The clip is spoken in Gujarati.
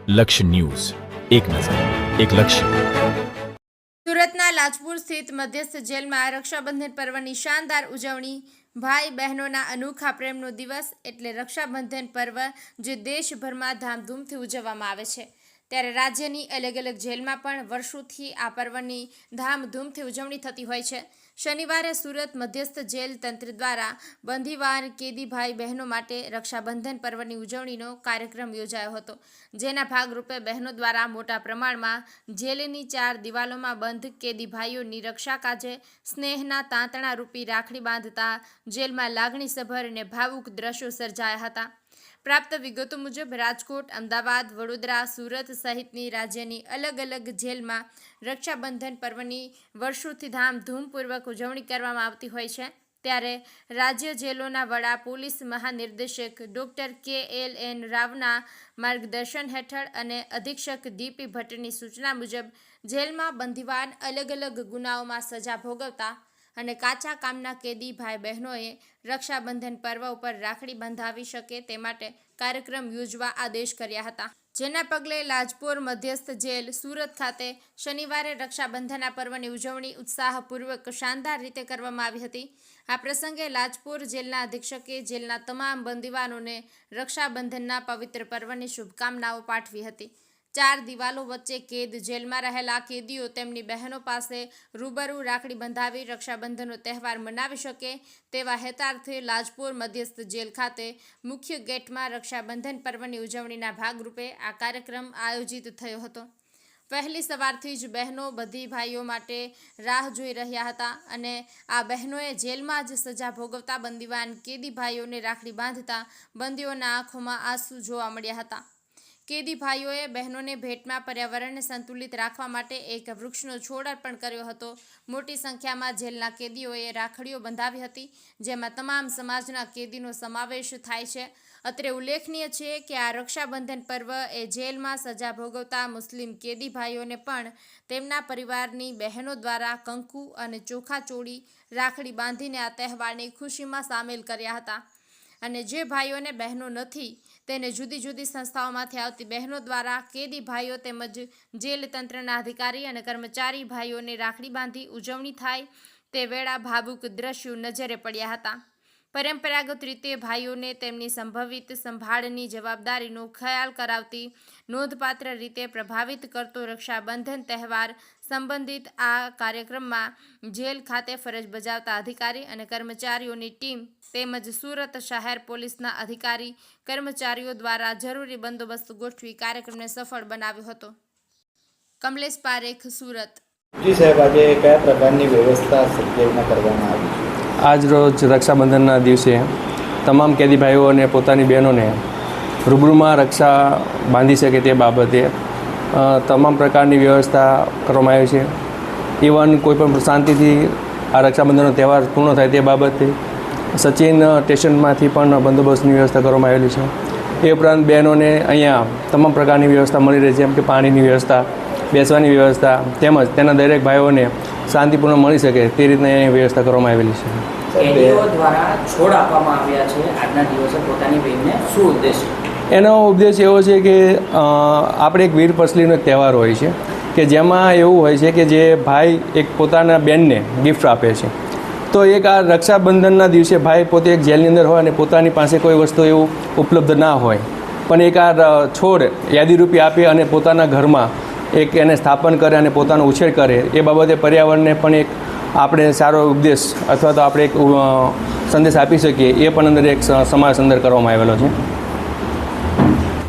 લક્ષ્ય ન્યૂઝ, એક નજર, એક લક્ષ્ય. સુરતના લાજપુર સ્થિત મધ્યસ્થ જેલમાં રક્ષાબંધન પર્વની શાનદાર ઉજવણી. ભાઈ બહેનોના અનોખા પ્રેમનો દિવસ એટલે રક્ષાબંધન પર્વ, જે દેશભરમાં ધામધૂમથી ઉજવવામાં આવે છે, ત્યારે રાજ્યની અલગ અલગ જેલમાં પણ વર્ષોથી આ પર્વની ધામધૂમથી ઉજવણી થતી હોય છે. શનિવારે સુરત મધ્યસ્થ જેલ તંત્ર દ્વારા બંદીવાન કેદી ભાઈ બહેનો માટે રક્ષાબંધન પર્વની ઉજવણીનો કાર્યક્રમ યોજાયો હતો, જેના ભાગરૂપે બહેનો દ્વારા મોટા પ્રમાણમાં જેલની 4 દિવાલોમાં બંધ કેદી ભાઈઓની રક્ષા કાજે સ્નેહના તાંતણા રૂપી રાખડી બાંધતા જેલમાં લાગણીસભર અને ભાવુક દ્રશ્યો સર્જાયા હતા. પ્રાપ્ત વિગતો મુજબ રાજકોટ, અમદાવાદ, વડોદરા, સુરત સહિતની રાજ્યની અલગ અલગ જેલમાં રક્ષાબંધન પર્વની વર્ષોથી ધામધૂમપૂર્વક ઉજવણી કરવામાં આવતી હોય છે. ત્યારે રાજ્ય જેલોના વડા પોલીસ મહાનિર્દેશક ડૉક્ટર KLN રાવના માર્ગદર્શન હેઠળ અને અધિક્ષક DP ભટ્ટની સૂચના મુજબ જેલમાં બંદીવાન અલગ અલગ ગુનાઓમાં સજા ભોગવતા અને કાચા કામના કેદી ભાઈ બહેનોએ રક્ષાબંધન પર્વ ઉપર રાખડી બંધાવી શકે તે માટે કાર્યક્રમ યોજવા આદેશ કર્યા હતા, જેના પગલે લાજપોર મધ્યસ્થ જેલ સુરત ખાતે શનિવારે રક્ષાબંધનના પર્વની ઉજવણી ઉત્સાહપૂર્વક શાનદાર રીતે કરવામાં આવી હતી. આ પ્રસંગે લાજપોર જેલના અધિક્ષકે જેલના તમામ બંદીવાનોને રક્ષાબંધનના પવિત્ર પર્વની શુભકામનાઓ પાઠવી હતી. 4 દિવાલો વચ્ચે કેદ જેલમાં રહેલા કેદીઓ તેમની બહેનો પાસે રૂબરૂ રાખડી બંધાવી રક્ષાબંધનનો તહેવાર મનાવી શકે તેવા હેતાર્થે લાજપોર મધ્યસ્થ જેલ ખાતે મુખ્ય ગેટમાં રક્ષાબંધન પર્વની ઉજવણીના ભાગરૂપે આ કાર્યક્રમ આયોજિત થયો હતો. વહેલી સવારથી જ બહેનો બધી ભાઈઓ માટે રાહ જોઈ રહ્યા હતા અને આ બહેનોએ જેલમાં જ સજા ભોગવતા બંદીવાન કેદી ભાઈઓને રાખડી બાંધતા બંદીઓના આંખોમાં આંસુ જોવા મળ્યા હતા. કેદી ભાઈઓએ બહેનોને ભેટમાં પર્યાવરણને સંતુલિત રાખવા માટે એક વૃક્ષનો છોડ અર્પણ કર્યો હતો. મોટી સંખ્યામાં જેલના કેદીઓએ રાખડીઓ બંધાવી હતી, જેમાં તમામ સમાજના કેદીનો સમાવેશ થાય છે. અત્રે ઉલ્લેખનીય છે કે આ રક્ષાબંધન પર્વ એ જેલમાં સજા ભોગવતા મુસ્લિમ કેદી ભાઈઓને પણ તેમના પરિવારની બહેનો દ્વારા કંકુ અને ચોખા ચોળી રાખડી બાંધીને આ તહેવારની ખુશીમાં સામેલ કર્યા હતા. અને જે ભાઈઓને બહેનો નથી તેને જુદી જુદી સંસ્થાઓમાંથી આવતી બહેનો દ્વારા કેદી ભાઈઓ તેમજ જેલ તંત્રના અધિકારી અને કર્મચારી ભાઈઓને રાખડી બાંધી ઉજવણી થાય તે વેળા ભાવુક દ્રશ્યો નજરે પડ્યા હતા. પરંપરાગત રીતે ભાઈઓને તેમની સંભવિત સંભાળની જવાબદારીનો ખ્યાલ કરાવતી નોંધપાત્ર રીતે પ્રભાવિત કરતો રક્ષાબંધન તહેવાર સંબંધિત આ કાર્યક્રમમાં જેલ ખાતે ફરજ બજાવતા અધિકારી અને કર્મચારીઓની ટીમ તેમજ સુરત શહેર પોલીસના અધિકારી કર્મચારીઓ દ્વારા જરૂરી બંદોબસ્ત ગોઠવી કાર્યક્રમને સફળ બનાવ્યો હતો. કમલેશ પારેખ, સુરત. જી સાહેબ, આજે કયા પ્રકારની વ્યવસ્થા જેલમાં કરવામાં આવી છે? આજ રોજ રક્ષાબંધનના દિવસે તમામ કેદી ભાઈઓ અને પોતાની બહેનોને રૂબરૂમાં રક્ષા બાંધી શકે તે બાબતે તમામ પ્રકારની વ્યવસ્થા કરવામાં આવી છે. ઇવન કોઈપણ શાંતિથી આ રક્ષાબંધનનો તહેવાર પૂર્ણ થાય તે બાબતે સચિન સ્ટેશનમાંથી પણ બંદોબસ્તની વ્યવસ્થા કરવામાં આવેલી છે. એ ઉપરાંત બહેનોને અહીંયા તમામ પ્રકારની વ્યવસ્થા મળી રહી છે, જેમ કે પાણીની વ્યવસ્થા, બેસવાની વ્યવસ્થા તેમજ તેના દરેક ભાઈઓને શાંતિપૂર્ણ મળી શકે તે રીતની વ્યવસ્થા કરવામાં આવેલી છે. કેદીઓ દ્વારા છોડ આપવામાં આવ્યા છે આજના દિવસે પોતાની બહેનને, શું ઉદ્દેશ? એનો ઉદ્દેશ એવો છે કે આપણે એક વીર પસલીનો એક તહેવાર હોય છે કે જેમાં એવું હોય છે કે જે ભાઈ એક પોતાના બહેનને ગિફ્ટ આપે છે. તો એક આ રક્ષાબંધનના દિવસે ભાઈ પોતે એક જેલની અંદર હોય અને પોતાની પાસે કોઈ વસ્તુ એવું ઉપલબ્ધ ના હોય, પણ એક આ છોડ યાદીરૂપી આપે અને પોતાના ઘરમાં એક એને સ્થાપન કરે અને પોતાનો ઉછેર કરે, એ બાબતે પર્યાવરણને પણ એક આપણે સારો ઉપદેશ અથવા તો આપણે એક સંદેશ આપી શકીએ, એ પણ અંદર એક સમાવેશ અંદર કરવામાં આવેલો છે.